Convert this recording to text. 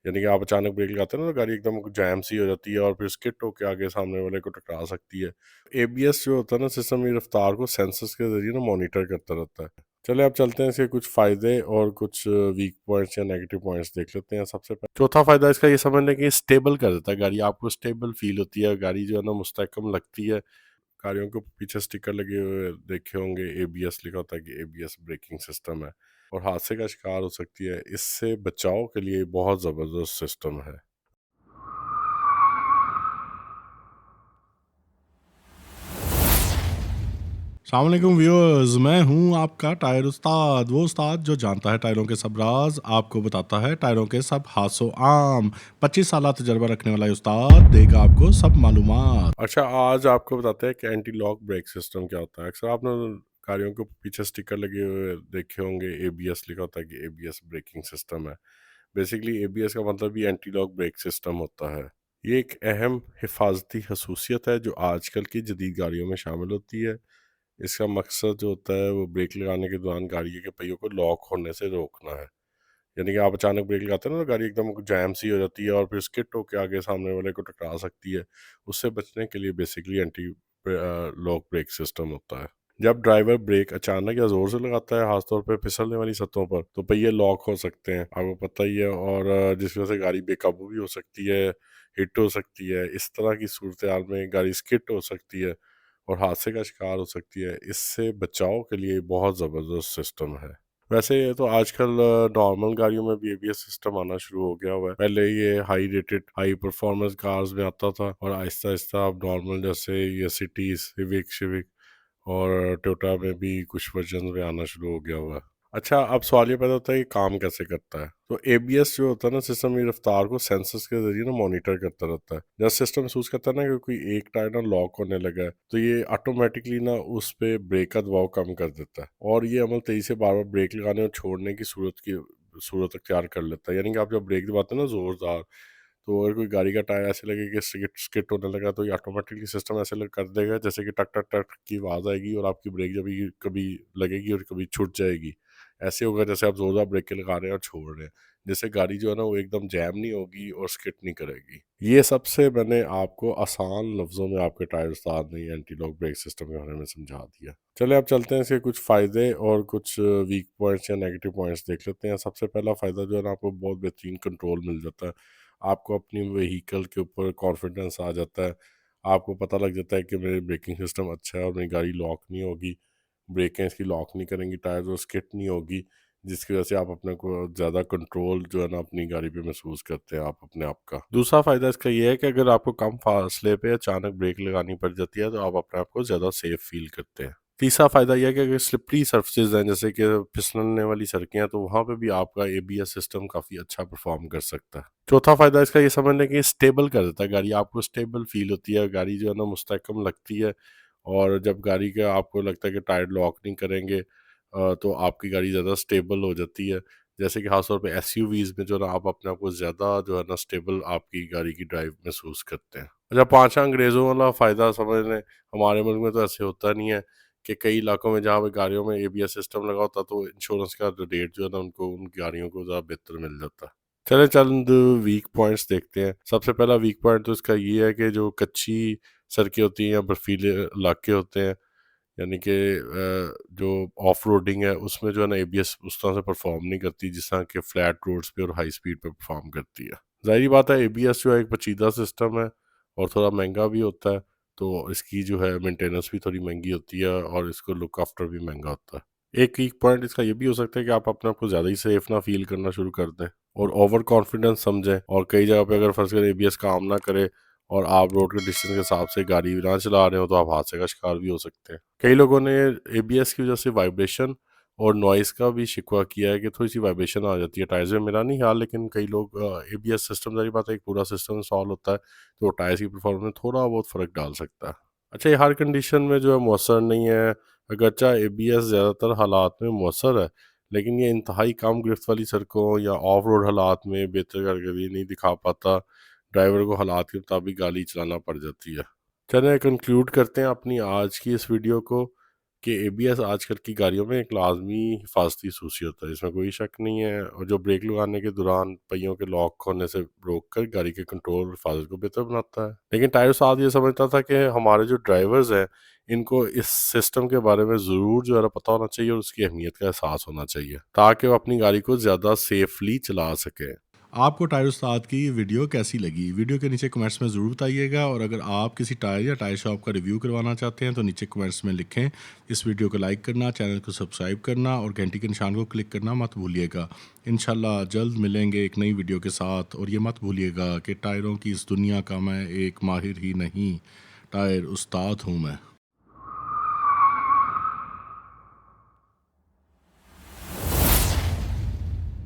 यानी कि आप अचानक ब्रेक लगाते हैं ना तो गाड़ी एकदम जैम सी हो जाती है और फिर स्किट होके आगे सामने वाले को टकरा सकती है। एबीएस जो होता है ना सिस्टम, ये रफ्तार को सेंसर्स के जरिए ना मॉनिटर करता रहता है। चलिए अब चलते हैं इसके कुछ फ़ायदे और कुछ वीक पॉइंट्स या नेगेटिव पॉइंट्स देख लेते हैं। सबसे पहले चौथा फ़ायदा इसका ये समझने कि स्टेबल कर देता है गाड़ी, आपको स्टेबल फील होती है, गाड़ी जो है ना मुस्तहकम लगती है। गाड़ियों के पीछे स्टिकर लगे हुए देखे होंगे, एबीएस लिखा होता है कि एबीएस ब्रेकिंग सिस्टम है, और हादसे का शिकार हो सकती है। इससे बचाव के लिए बहुत ज़बरदस्त सिस्टम है। अस्सलाम व्यूअर्स, मैं हूं आपका टायर उस्ताद, वो उस्ताद जो जानता है टायरों के सब राज, आपको बताता है टायरों के सब हादसों आम। 25 साल तजर्बा रखने वाला ये उस्ताद देगा आपको सब मालूमात। अच्छा, आज आपको बताते हैं कि एंटी लॉक ब्रेक सिस्टम क्या होता है। अक्सर आपने गाड़ियों के पीछे स्टिकर लगे हुए देखे होंगे, एबीएस लिखा होता है कि एबीएस ब्रेकिंग सिस्टम है। बेसिकली एबीएस का मतलब भी एंटी लॉक ब्रेक सिस्टम होता है। ये एक अहम हिफाजती खसूसियत है जो आजकल की जदीद गाड़ियों में शामिल होती है। इसका मकसद जो होता है वो ब्रेक लगाने के दौरान गाड़ी के पहियों को लॉक होने से रोकना है। यानी कि आप अचानक ब्रेक लगाते हैं ना तो गाड़ी एकदम जैम सी हो जाती है और फिर स्किट होके आगे सामने वाले को टकरा सकती है। उससे बचने के लिए basically anti lock brake system होता है। जब ड्राइवर ब्रेक अचानक या जोर से लगाता है, खासतौर पर फिसलने वाली सतहों पर, तो पहिए लॉक हो सकते हैं, आपको पता ही है, और जिस वजह से गाड़ी बेकाबू भी हो सकती है, हिट हो सकती है। इस तरह की सूरत हाल में गाड़ी स्किट हो सकती है और हादसे का शिकार हो सकती है। इससे बचाव के लिए बहुत ज़बरदस्त सिस्टम है। वैसे तो आजकल नॉर्मल गाड़ियों में भी एबीएस सिस्टम आना शुरू हो गया हुआ है। पहले ये high rated high performance cars में आता था और आहिस्ता आहिस्ता अब नॉर्मल जैसे ये सिटीज, सिविक सिविक और टोयोटा में भी कुछ वर्जन में आना शुरू हो गया हुआ है। अच्छा, अब सवाल ये पैदा होता है कि काम कैसे करता है। तो एबीएस जो होता है ना सिस्टम, ये रफ्तार को सेंसर्स के जरिए ना मॉनिटर करता रहता है। जब सिस्टम महसूस करता है ना कि कोई एक टायर ना लॉक होने लगा है, तो ये ऑटोमेटिकली ना उस पे ब्रेक का दबाव कम कर देता है और ये अमल तेजी से बार बार ब्रेक लगाने और छोड़ने की सूरत अख्तियार कर लेता है। यानी कि आप जब ब्रेक दबाते हैं ना जोरदार, तो अगर कोई गाड़ी का टायर ऐसे लगे कि स्किट स्किट होने लगा, तो ये ऑटोमेटिकली सिस्टम ऐसे कर देगा जैसे कि टक टक टक की आवाज़ आएगी और आपकी ब्रेक जब ये कभी लगेगी और कभी छूट जाएगी। ऐसे होगा जैसे आप जोरदार ब्रेक के लगा रहे हैं और छोड़ रहे हैं, जिससे गाड़ी जो है ना वो एकदम जैम नहीं होगी और स्किट नहीं करेगी। ये सबसे मैंने आपको आसान लफ्ज़ों में आपके टायर उस्ताद ने एंटी लॉक ब्रेक सिस्टम के बारे में समझा दिया। चलिए अब चलते हैं इसके कुछ फ़ायदे और कुछ वीक पॉइंट्स या नेगेटिव पॉइंट्स देख लेते हैं। सबसे पहला फ़ायदा जो है ना, आपको बहुत बेहतरीन कंट्रोल मिल जाता है। आपको अपनी व्हीकल के ऊपर कॉन्फिडेंस आ जाता है। आपको पता लग जाता है कि मेरे ब्रेकिंग सिस्टम अच्छा है और मेरी गाड़ी लॉक नहीं होगी, ब्रेकें इसकी लॉक नहीं करेंगी, टायर और स्किट नहीं होगी, जिसकी वजह से आप अपने को ज़्यादा कंट्रोल जो है ना अपनी गाड़ी पे महसूस करते हैं आप अपने आप का। दूसरा फ़ायदा इसका ये है कि अगर आपको कम फासले पे अचानक ब्रेक लगानी पड़ जाती है तो आप अपने आप को ज़्यादा सेफ फील करते हैं। तीसरा फ़ायदा यह है कि अगर स्लिपरी सर्फेसेज हैं, जैसे कि फिसलने वाली सड़कें हैं, तो वहाँ पे भी आपका एबीएस सिस्टम काफ़ी अच्छा परफॉर्म कर सकता है। चौथा फ़ायदा इसका ये समझने कि स्टेबल कर देता है गाड़ी, आपको स्टेबल फील होती है, गाड़ी जो है ना मुस्तहकम लगती है। और जब गाड़ी का आपको लगता है कि टायर लॉक नहीं करेंगे, तो आपकी गाड़ी ज़्यादा स्टेबल हो जाती है। जैसे कि खासतौर पे एसयूवीज़ में जो ना आप अपने आप को ज़्यादा जो है ना स्टेबल आपकी गाड़ी की ड्राइव महसूस करते हैं। अच्छा, पाँचवा अंग्रेज़ों वाला फ़ायदा समझ लें, हमारे मुल्क में तो ऐसे होता नहीं है कि कई इलाकों में जहाँ पे गाड़ियों में एबीएस सिस्टम लगा होता, तो इंश्योरेंस का जो रेट जो है ना उनको उन गाड़ियों को ज़्यादा बेहतर मिल जाता है। चलें चंद वीक पॉइंट्स देखते हैं। सबसे पहला वीक पॉइंट तो इसका ये है कि जो कच्ची सड़कें होती हैं या बर्फीले इलाके होते हैं, यानी कि जो ऑफ रोडिंग है उसमें जो है ना एबीएस उस तरह से परफॉर्म नहीं करती जिस तरह के फ्लैट रोड्स पे और हाई स्पीड पे परफॉर्म करती है। ज़ाहिर बात है, एबीएस जो है एक पेचीदा सिस्टम है और थोड़ा महंगा भी होता है, तो इसकी जो है मेंटेनेंस भी थोड़ी महंगी होती है और इसको लुक आफ्टर भी महंगा होता है। एक वीक पॉइंट इसका ये भी हो सकता है कि आप अपने आप को ज़्यादा ही सेफ ना फील करना शुरू कर दें और ओवर कॉन्फिडेंस समझें, और कई जगह पे अगर फर्ज करें एबीएस काम ना करे और आप रोड के डिस्टेंस के हिसाब से गाड़ी ना चला रहे हो, तो आप हादसे का शिकार भी हो सकते हैं। कई लोगों ने एबीएस की वजह से वाइब्रेशन और नॉइज़ का भी शिकवा किया है कि थोड़ी सी वाइब्रेशन आ जाती है टायर्स में। मेरा नहीं ख्याल, लेकिन कई लोग एबीएस सिस्टम, सारी बात है, एक पूरा सिस्टम इंस्टॉल होता है तो टायर्स की परफॉर्मेंस में थोड़ा बहुत फ़र्क डाल सकता है। अच्छा, ये हर कंडीशन में जो है मौसर नहीं है। अगरचा एबीएस ज़्यादातर हालात में मौसर है, लेकिन ये इंतहाई कम गिरफ्त वाली सड़कों या ऑफ रोड हालात में बेहतर कारकर्दगी नहीं दिखा पाता। ड्राइवर को हालात के मुताबिक गाड़ी चलाना पड़ जाती है। चलें कंक्लूड करते हैं अपनी आज की इस वीडियो को कि एबीएस आजकल की गाड़ियों में एक लाजमी हिफाजती खसूसियत है, इसमें कोई शक नहीं है, और जो ब्रेक लगाने के दौरान पहियों के लॉक होने से रोक कर गाड़ी के कंट्रोल और हिफाजत को बेहतर बनाता है। लेकिन टायर साथ ये समझता था कि हमारे जो ड्राइवर्स हैं इनको इस सिस्टम के बारे में ज़रूर जो है पता होना चाहिए और उसकी अहमियत का एहसास होना चाहिए ताकि वो अपनी गाड़ी को ज़्यादा सेफली चला सके। आपको टायर उस्ताद की वीडियो कैसी लगी? वीडियो के नीचे कमेंट्स में ज़रूर बताइएगा, और अगर आप किसी टायर या टायर शॉप का रिव्यू करवाना चाहते हैं तो नीचे कमेंट्स में लिखें। इस वीडियो को लाइक करना, चैनल को सब्सक्राइब करना और घंटी के निशान को क्लिक करना मत भूलिएगा। इंशाल्लाह जल्द मिलेंगे एक नई वीडियो के साथ, और ये मत भूलिएगा कि टायरों की इस दुनिया का मैं एक माहिर ही नहीं, टायर उस्ताद हूँ मैं।